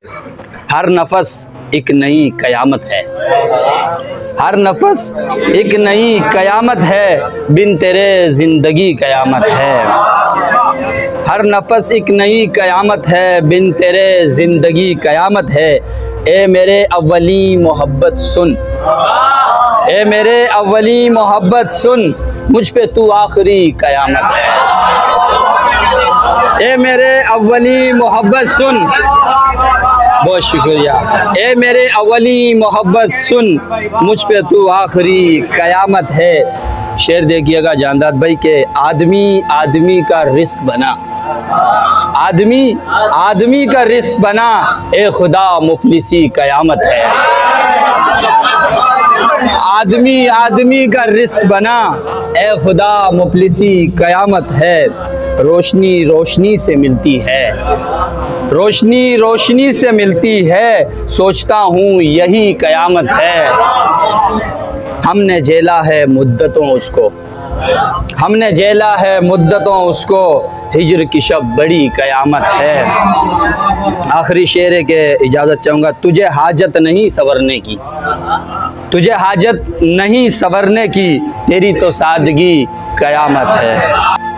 हर नफस एक नई कयामत है, हर नफस एक नई कयामत है, बिन तेरे जिंदगी कयामत है। हर नफस एक नई कयामत है, बिन तेरे जिंदगी कयामत है। ए मेरे अव्वली मोहब्बत सुन, ए मेरे अव्वली मोहब्बत सुन, मुझ पे तू आखिरी कयामत है। ए मेरे अव्वली मोहब्बत सुन, बहुत शुक्रिया। ए मेरे अव्वली मोहब्बत सुन, मुझ पे तू आखिरी कयामत है। शेर देखिएगा जानदाद भाई के आदमी आदमी का रिस्क बना, आदमी आदमी का रिस्क बना, ए खुदा मुफलिसी कयामत है। आदमी आदमी का रिस्क बना, ए खुदा मुफलिसी कयामत है। रोशनी रोशनी से मिलती है, रोशनी रोशनी से मिलती है, सोचता हूँ यही कयामत है। हमने झेला है मुद्दतों उसको, हमने झेला है मुद्दतों उसको, हिजर की शब बड़ी कयामत है। आखिरी शेर है के इजाज़त चाहूँगा। तुझे हाजत नहीं संवरने की, तुझे हाजत नहीं संवरने की, तेरी तो सादगी कयामत है।